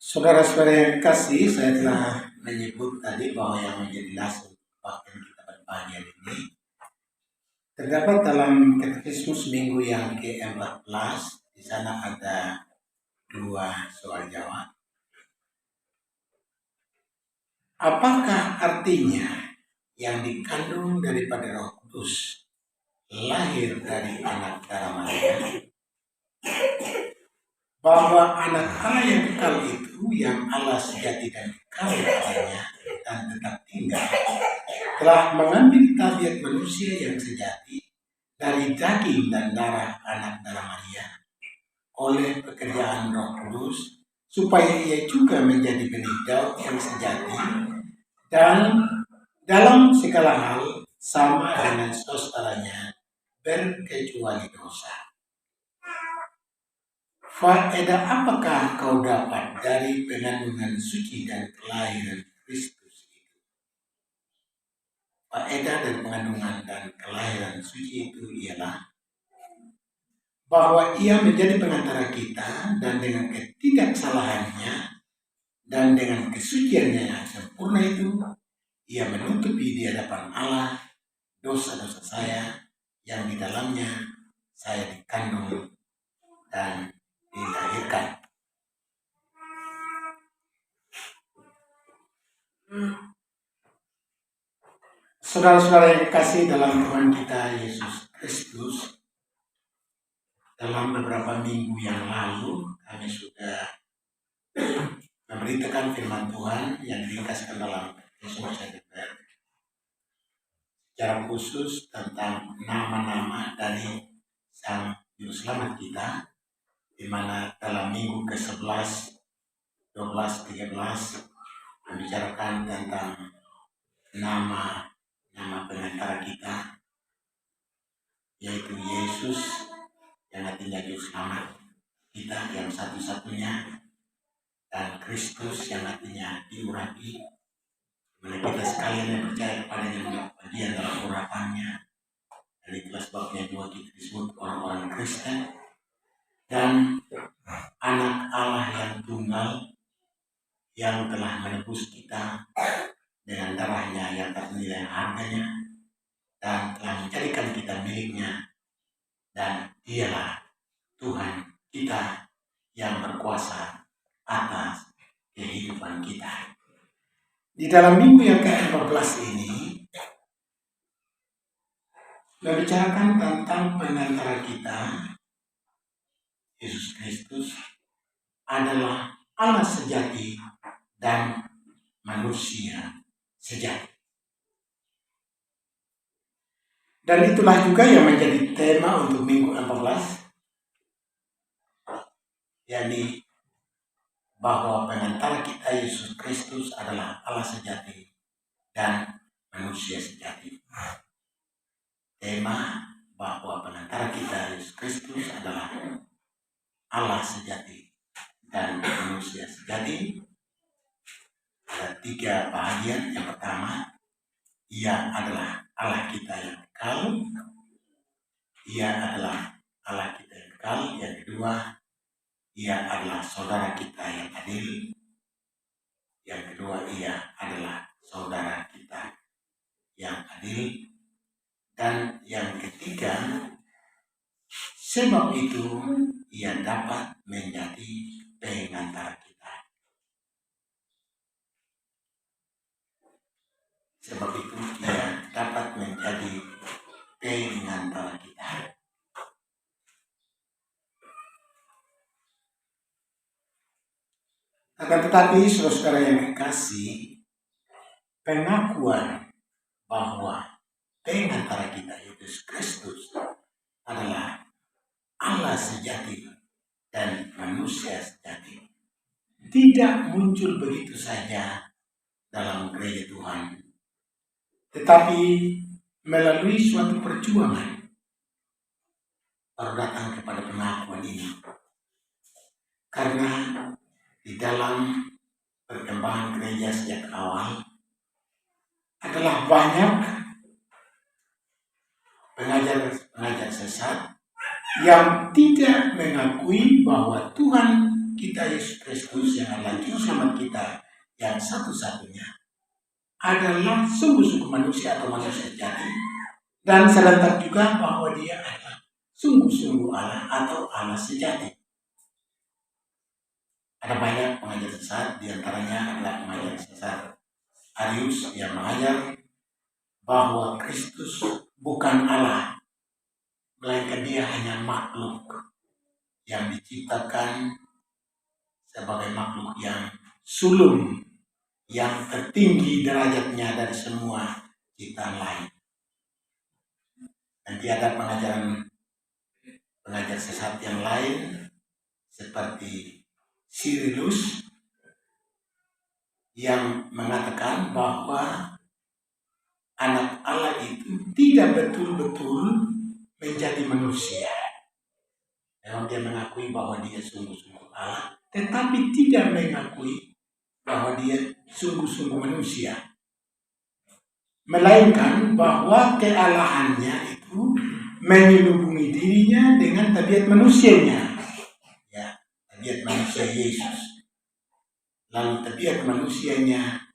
Saudara-saudara yang kasih, saya telah menyebut tadi bahwa yang menjadi dasar pakaian kita pada pagi hari ini terdapat dalam Katekismus minggu yang ke-14. Di sana ada 2 soal jawab. Apakah artinya yang dikandung daripada Roh Kudus lahir dari anak darah Maria? Bahwa anak Allah yang kekal itu, yang Allah sejati dan kekal padanya dan tetap tinggal, telah mengambil tabiat manusia yang sejati dari daging dan darah anak darah Maria oleh pekerjaan Roh Kudus, supaya ia juga menjadi benih Daud yang sejati dan dalam segala hal sama dengan saudaranya berkecuali dosa. Faedah apakah kau dapat dari pengandungan suci dan kelahiran Kristus itu? Faedah dari pengandungan dan kelahiran suci itu ialah bahwa ia menjadi pengantara kita, dan dengan ketidaksalahannya dan dengan kesuciannya yang sempurna itu, ia menutupi di hadapan Allah dosa-dosa saya yang di dalamnya saya dikandung dan dilahirkan. Saudara-saudara yang dikasihi dalam Tuhan kita Yesus Kristus, dalam beberapa minggu yang lalu kami sudah memberitakan firman Tuhan yang diringkaskan dalam Yesus Heidelberg secara khusus tentang nama-nama dari Sang Juru Selamat kita, di mana dalam minggu ke-11, 12, 13 membicarakan tentang nama pengantara kita, yaitu Yesus yang artinya Juru Selamat kita yang satu-satunya, dan Kristus yang artinya diurapi, dimana kita sekalian yang percaya kepadanya mendapat bagian dalam urapannya, dan itulah sebabnya juga kita disebut orang-orang Kristen, dan anak Allah yang tunggal yang telah menebus kita dengan darahnya yang ternilai harganya dan telah menjadikan kita miliknya, dan dialah Tuhan kita yang berkuasa atas kehidupan kita. Di dalam minggu yang ke-14 ini membicarakan tentang pengantara kita, Yesus Kristus adalah Allah sejati dan manusia sejati. Dan itulah juga yang menjadi tema untuk minggu 14, yakni bahwa pengantara kita Yesus Kristus adalah Allah sejati dan manusia sejati. Tema bahwa pengantara kita Yesus Kristus adalah Allah sejati dan manusia sejati ada 3 bagian. Yang pertama, ia adalah Allah kita yang kekal. Ia adalah Allah kita yang kekal. Yang kedua, ia adalah saudara kita yang adil. Yang kedua, ia adalah saudara kita yang adil. Dan yang ketiga, sebab itu ia dapat menjadi pengantara kita. Sebab itu ia dapat menjadi pengantara kita. Akan tetapi, saudara-saudara yang kekasih, pengakuan bahwa pengantara kita Yesus Kristus adalah Allah sejati dan manusia sejati tidak muncul begitu saja dalam gereja Tuhan, tetapi melalui suatu perjuangan baru datang kepada pengakuan ini. Karena di dalam perkembangan gereja sejak awal adalah banyak pengajar sesat yang tidak mengakui bahwa Tuhan kita Yesus Kristus yang adalah juru selamat kita yang satu-satunya adalah sungguh-sungguh manusia atau manusia sejati, dan serentak juga bahwa dia adalah sungguh-sungguh Allah atau Allah sejati. Ada banyak pengajar sesat, diantaranya adalah pengajar sesat Arius yang mengajar bahwa Kristus bukan Allah, melainkan dia hanya makhluk yang diciptakan sebagai makhluk yang sulung, yang tertinggi derajatnya dari semua ciptaan lain. Nanti ada pengajar sesat yang lain seperti Cyrillus yang mengatakan bahwa anak Allah itu tidak betul-betul menjadi manusia. Memang dia mengakui bahwa dia sungguh-sungguh Allah, tetapi tidak mengakui bahwa dia sungguh-sungguh manusia. Melainkan bahwa kealahannya itu menyelubungi dirinya dengan tabiat manusianya. Ya, tabiat manusia Yesus. Lalu tabiat manusianya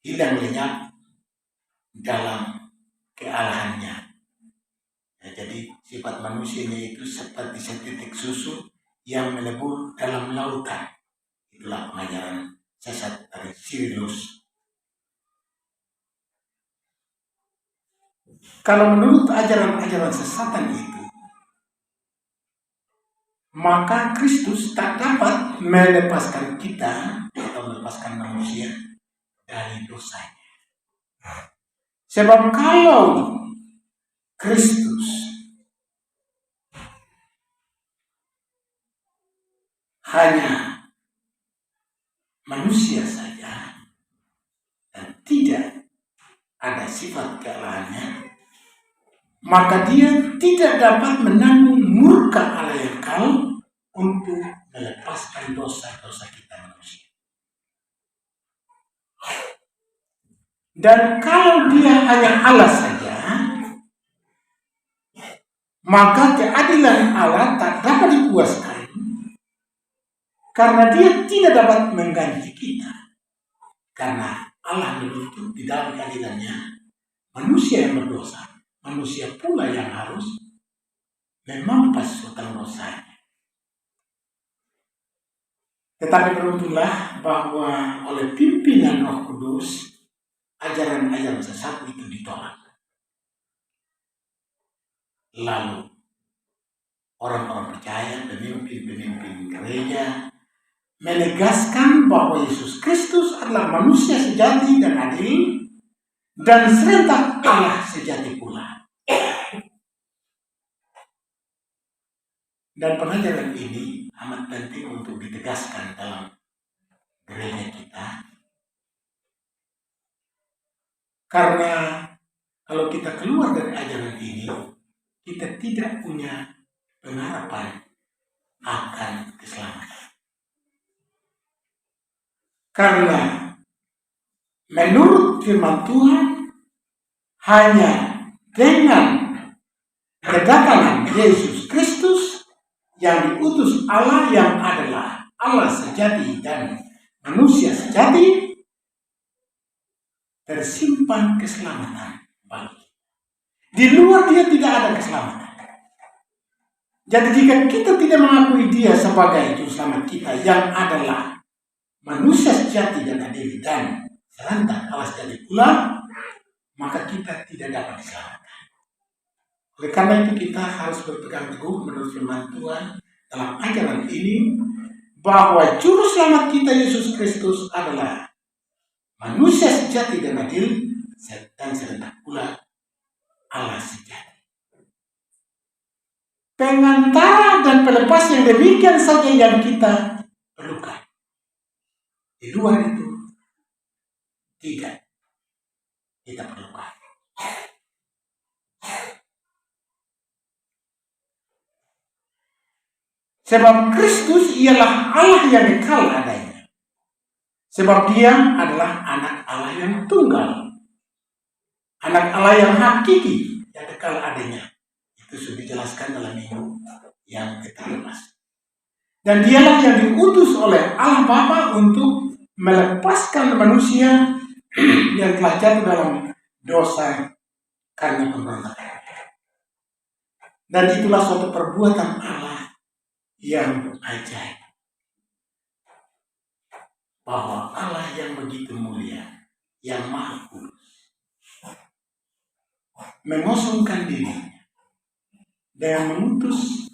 hilang lenyap dalam kealahannya. Ya, jadi sifat manusianya itu seperti setitik susu yang melebur dalam lautan. Itulah pengajaran sesat dari Cyrillus. Kalau menurut ajaran-ajaran sesatan itu, maka Kristus tak dapat melepaskan kita atau melepaskan manusia dari dosanya. Sebab kalau Kristus hanya manusia saja dan tidak ada sifat kealahannya, maka dia tidak dapat menanggung murka Allah yang kekal untuk melepaskan dosa-dosa kita manusia. Dan kalau dia hanya Allah saja, maka keadilan Allah tak dapat dipuaskan karena dia tidak dapat mengganti kita. Karena Allah menuntut di dalam keadilannya manusia yang berdosa, manusia pula yang harus memampas hutang dosanya. Tetapi beruntunglah bahwa oleh pimpinan Roh Kudus ajaran-ajaran sesat itu ditolak. Lalu orang-orang percaya, pemimpin-pemimpin gereja menegaskan bahwa Yesus Kristus adalah manusia sejati dan adil dan serentak Allah sejati pula. Dan pengajaran ini amat penting untuk ditegaskan dalam gereja kita. Karena kalau kita keluar dari ajaran ini, kita tidak punya pengharapan akan keselamatan. Karena menurut firman Tuhan, hanya dengan kedatangan Yesus Kristus yang diutus Allah yang adalah Allah sejati dan manusia sejati, tersimpan keselamatan bagi. Di luar dia tidak ada keselamatan. Jadi jika kita tidak mengakui dia sebagai juru selamat kita yang adalah manusia sejati dan adil dan serentak Allah sejati pula, maka kita tidak dapat diselamatkan. Oleh karena itu kita harus berpegang teguh menurut firman Tuhan dalam ajaran ini bahwa juru selamat kita Yesus Kristus adalah manusia sejati dan adil dan serentak pula Allah sejati. Pengantara dan pelepas yang demikian saja yang kita perlukan. Di luar itu tidak kita perlukan. Sebab Kristus ialah Allah yang kekal adanya. Sebab dia adalah anak Allah yang tunggal. Anak Allah yang hakiki yang kekal adanya. Itu sudah dijelaskan dalam minggu yang ke-13. Dan dialah yang diutus oleh Allah Bapa untuk melepaskan manusia yang telah jatuh dalam dosa karena pemberontakan. Dan itulah suatu perbuatan Allah yang ajaib. Bahwa Allah yang begitu mulia, yang maha kudus, mengosongkan dirinya dan mengutus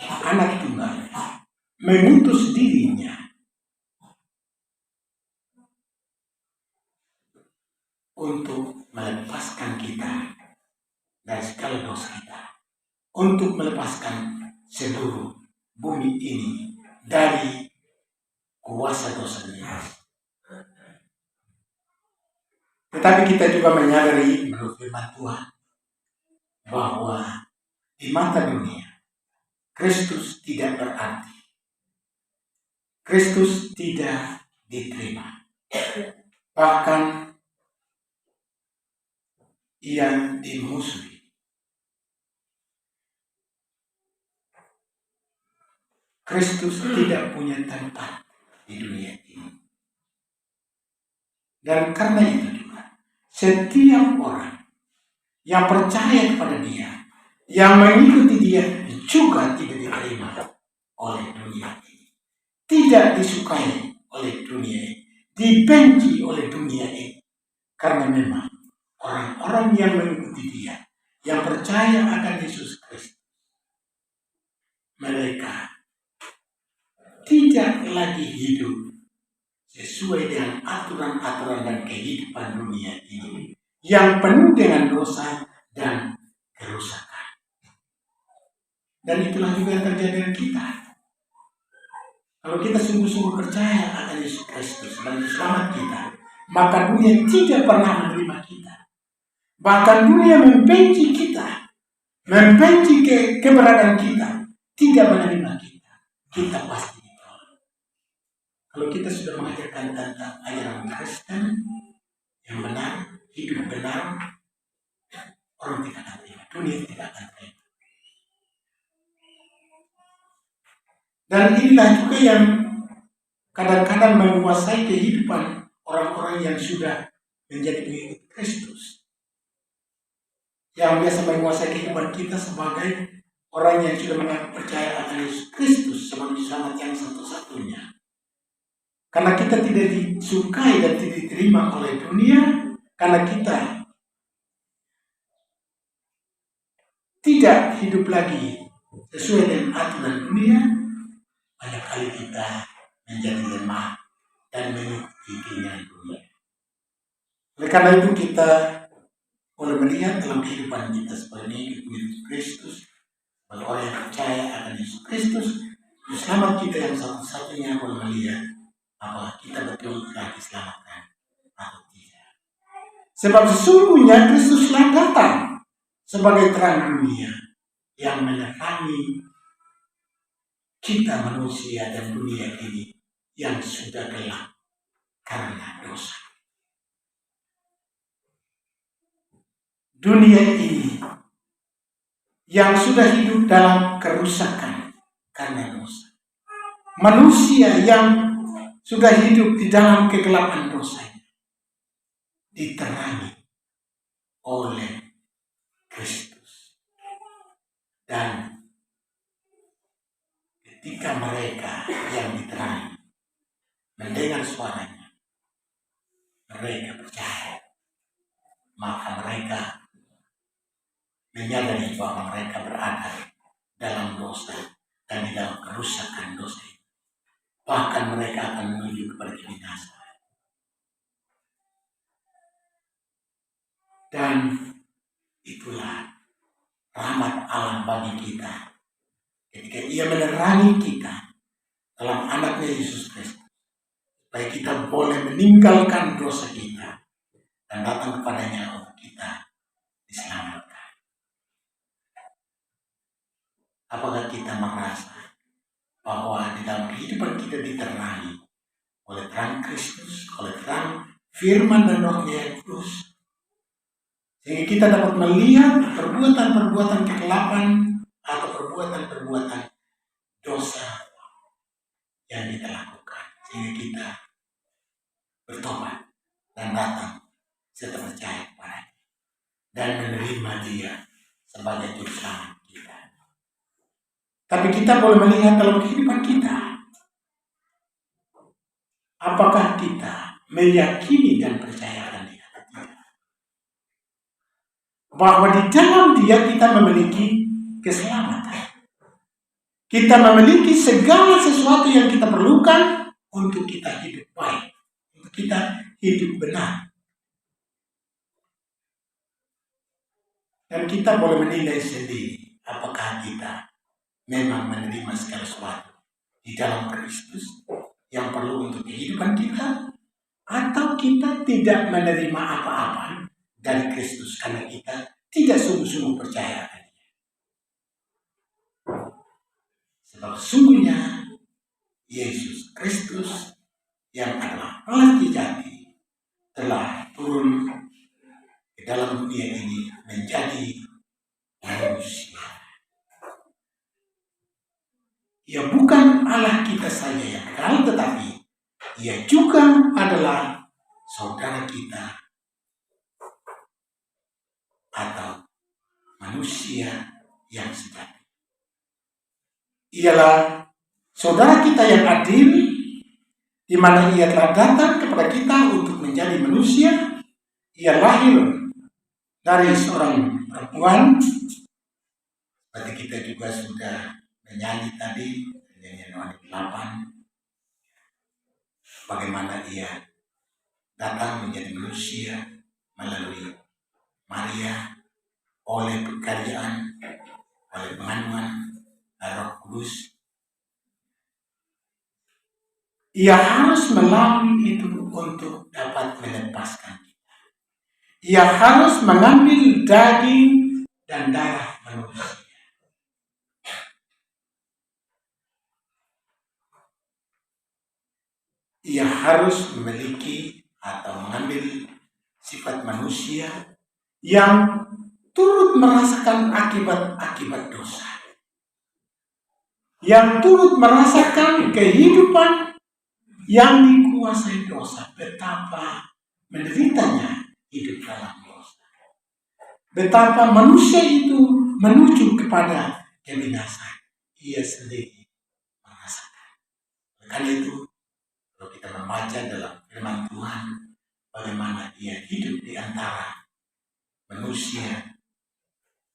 anak tunggal, mengutus dirinya untuk melepaskan kita dari segala dosa kita, untuk melepaskan seluruh bumi ini dari kuasa dosa ini. Tetapi kita juga menyadari menurut firman Tuhan bahwa di mata dunia Kristus tidak berarti, Kristus tidak diterima, bahkan ia dimusuhi. Kristus tidak punya tempat di dunia ini. Dan karena itu juga, setiap orang yang percaya kepada Dia, yang mengikuti Dia, juga tidak diterima oleh dunia ini. Tidak disukai oleh dunia ini. Dibenci oleh dunia ini. Karena memang orang-orang yang mengikuti Dia, yang percaya akan Yesus Kristus, mereka tidak lagi hidup sesuai dengan aturan-aturan dan kehidupan dunia ini yang penuh dengan dosa dan kerusakan. Dan itulah juga yang terjadi dengan kita. Kalau kita sungguh-sungguh percaya akan Yesus Kristus sebagai selamat kita, maka dunia tidak pernah menerima kita. Bahkan dunia membenci kita, membenci keberadaan kita, tidak menerima kita. Kita pasti ditolak. Kalau kita sudah mengajarkan tentang ajaran Kristen yang benar, hidup benar, orang tidak akan terima, dunia tidak akan terima. Dan inilah juga yang kadang-kadang menguasai kehidupan orang-orang yang sudah menjadi pengikut Kristus. Yang biasa menguasai kehidupan kita sebagai orang yang sudah mengaku percaya akan Yesus Kristus sebagai selamat yang satu-satunya. Karena kita tidak disukai dan tidak diterima oleh dunia, karena kita tidak hidup lagi sesuai dengan aturan dunia, banyak kali kita menjadi lemah dan mengikuti keinginan dunia. Oleh karena itu kita boleh melihat dalam kehidupan kita sebagai Yesus Kristus, sebagai orang yang percaya akan Yesus Kristus, selamat kita yang satu-satunya boleh melihat apakah kita betul telah diselamatkan atau tidak. Sebab sesungguhnya Kristus telah datang sebagai terang dunia yang menerangi kita manusia dan dunia ini yang sudah gelap karena dosa. Dunia ini yang sudah hidup dalam kerusakan karena dosa. Manusia yang sudah hidup di dalam kegelapan dosa diterangi oleh Kristus. Dan ketika mereka yang diterangi mendengar suaranya, mereka percaya, maka mereka menyadari bahwa mereka berada dalam dosa dan di dalam kerusakan dosa itu. Bahkan mereka akan menuju kepada kebinasaan. Dan itulah rahmat Allah bagi kita ketika Ia menerangi kita dalam anaknya Yesus Kristus, supaya kita boleh meninggalkan dosa kita dan datang kepadanya untuk kita diselamatkan. Apakah kita merasa bahwa di dalam kehidupan kita diterangi oleh terang Kristus, oleh terang firman dan rohnya yang kudus, Sehingga kita dapat melihat perbuatan-perbuatan kegelapan atau perbuatan-perbuatan dosa yang kita lakukan. Sehingga kita bertobat dan datang serta percaya kepada dan menerima Dia sebagai Juru Selamat kita. Tapi kita boleh melihat dalam kehidupan kita, apakah kita meyakini dan percaya akan Dia? Bahwa di dalam Dia kita memiliki keselamatan. Kita memiliki segala sesuatu yang kita perlukan untuk kita hidup baik, untuk kita hidup benar. Dan kita boleh menilai sendiri apakah kita memang menerima segala sesuatu di dalam Kristus yang perlu untuk kehidupan kita, atau kita tidak menerima apa-apa dari Kristus karena kita tidak sungguh-sungguh percaya akan Dia. Sebab sungguhnya Yesus Kristus yang adalah Allah sejati telah turun ke dalam dunia ini menjadi manusia. Ia bukan Allah kita saja yang kekal, tetapi Ia juga adalah saudara kita atau manusia yang sejati. Ialah saudara kita yang adil, di mana Ia telah datang kepada kita untuk menjadi manusia. Ia lahir dari seorang perempuan, seperti kita juga sudah menyanyi tadi, nyanyian Yohanes 8, bagaimana Ia datang menjadi manusia melalui Maria, oleh pekerjaan, oleh penganuan Roh Kudus. Ia harus melalui itu untuk dapat melepaskan kita. Ia harus mengambil daging dan darah manusia. Ia harus memiliki atau mengambil sifat manusia yang turut merasakan akibat-akibat dosa, yang turut merasakan kehidupan yang dikuasai dosa, betapa menderitanya hidup dalam dosa, betapa manusia itu menuju kepada kebinasan. Ia sendiri merasakan. Karena itu, kalau kita membaca dalam firman Tuhan, bagaimana Ia hidup di antara manusia,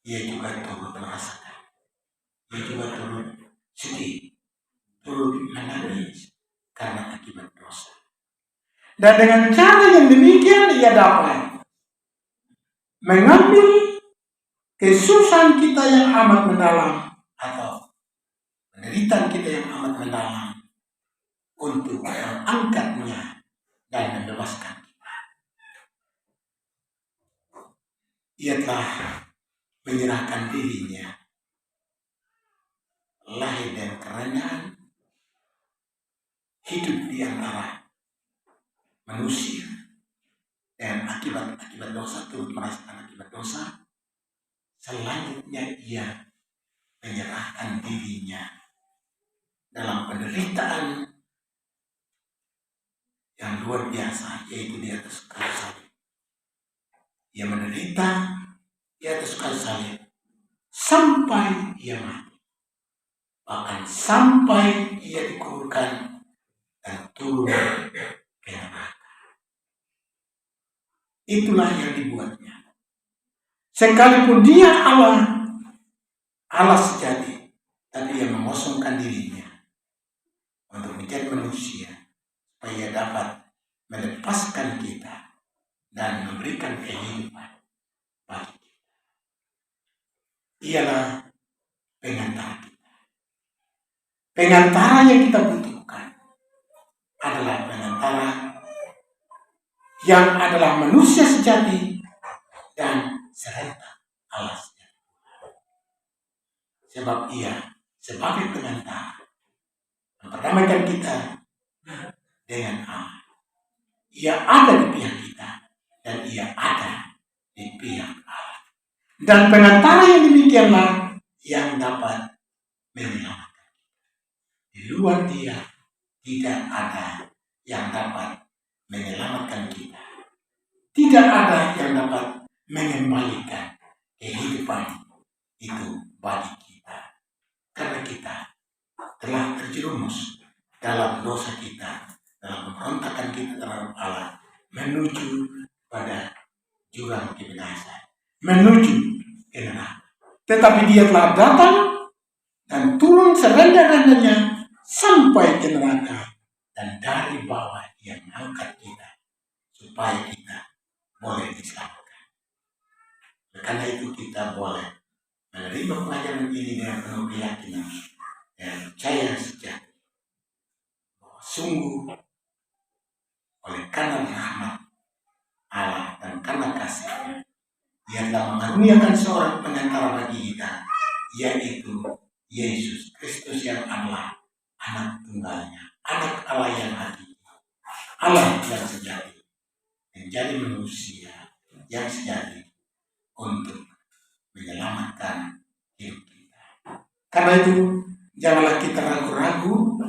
Ia juga turut merasakan. Ia juga turut sedih, turut menangis karena akibat dosa. Dan dengan cara yang demikian Ia dapat mengambil kesusahan kita yang amat mendalam atau penderitaan kita yang amat mendalam untuk mengangkatnya dan membebaskan kita. Ia telah menyerahkan dirinya, lahir dan kerendahan, hidup di antara manusia, dan akibat dosa, turut merasakan akibat dosa. Selanjutnya Ia menyerahkan dirinya dalam penderitaan yang luar biasa, yaitu di atas kayu salib. Ia menderita di atas kayu salib sampai Ia mati, bahkan sampai Ia dikuburkan dan turun ke neraka. Itulah yang dibuatnya. Sekalipun Dia Allah sejati, tapi Ia mengosongkan dirinya untuk menjadi manusia, supaya Ia dapat melepaskan kita dan memberikan kehidupan bagi kita. Ialah pengantara kita. Pengantara yang kita butuhkan adalah pengantara yang adalah manusia sejati dan serentak Allah sejati. Sebab Ia sebagai pengantara memperdamaikan kita dengan Allah. Ia ada di pihak kita dan Ia ada di pihak Allah. Dan pengantara yang demikianlah yang dapat menyelamatkan. Di luar Dia tidak ada yang dapat menyelamatkan kita. Tidak ada yang dapat mengembalikan kehidupan itu bagi kita. Karena kita telah terjerumus dalam dosa kita, dalam pemberontakan kita terhadap Allah, menuju pada jurang kebinasaan, menuju ke neraka. Tetapi Dia telah datang dan turun serendah-rendahnya sampai ke neraka, dan dari bawah Dia mengangkat kita supaya kita boleh diselamatkan. Karena itu kita boleh menerima pelajaran ini dengan penuh keyakinan dan percaya sejati bahwa sungguh oleh karena rahmat Allah dan karena kasih-Nya, Dia telah mengaruniakan seorang pengantara bagi kita, yaitu Yesus Kristus yang adalah anak tunggalnya, anak Allah yang hakiki, Allah yang sejati, menjadi manusia yang sejati untuk menyelamatkan hidup kita. Karena itu, janganlah kita ragu-ragu,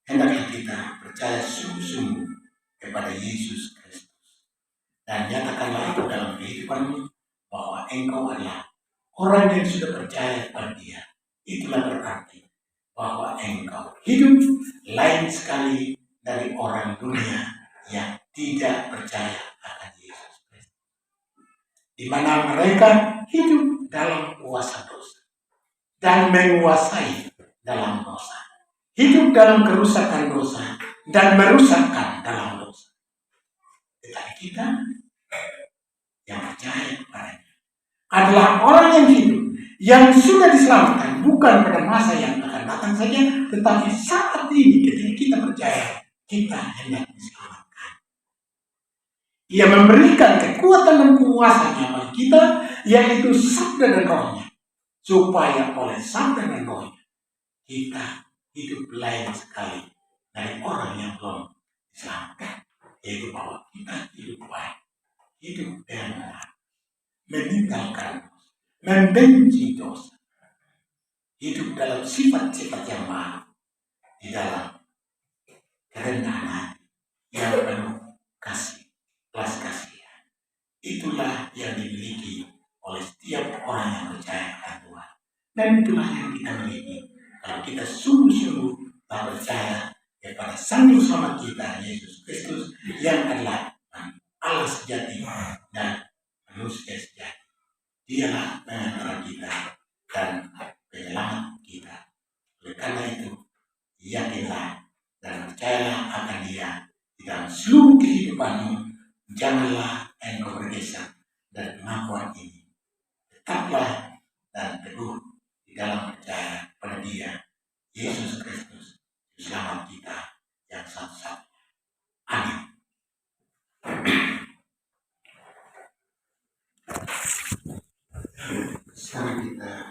hendaklah kita percaya sungguh-sungguh kepada Yesus Kristus. Dan nyatakanlah itu dalam kehidupanmu, bahwa engkau adalah orang yang sudah percaya kepada Dia. Itulah berarti bahwa engkau hidup lain sekali dari orang dunia yang tidak percaya akan Yesus Kristus, di mana mereka hidup dalam kuasa dosa dan menguasai dalam dosa, hidup dalam kerusakan dosa dan merusakkan dalam dosa. Tetapi kita yang percaya kepadanya adalah orang yang hidup, yang sudah diselamatkan, bukan pada masa yang akan datang saja, tetapi saat ini ketika kita percaya, kita hendak diselamatkan. Ia memberikan kekuatan dan kuasanya bagi kita, yaitu sabda dan rohnya, supaya oleh sabda dan rohnya kita hidup lain sekali dari orang yang belum diselamatkan, yaitu bahwa kita hidup baik, hidup dengan benar, meninggalkan dosa, membenci dosa, hidup dalam sifat-sifat yang baik, di dalam kerendahan hati yang penuh kasih, belas kasihan. Itulah yang dimiliki oleh setiap orang yang percaya kepada Tuhan. Dan itulah yang kita miliki kalau kita sungguh-sungguh percaya kepada Sang Juru Selamat kita, Yesus Kristus, yang adalah Allah sejati dan manusia sejati. Dialah pengantara kita dan penyelamat kita. Oleh karena itu, yakinlah dan percayalah akan Dia di dalam seluruh kehidupanmu. Janganlah engkau bergeser dari pengakuan ini. Tetaplah dan teguh di dalam percaya pada Dia, Yesus Kristus, Selamat kita yang satu-satunya. Amin. Sekarang kita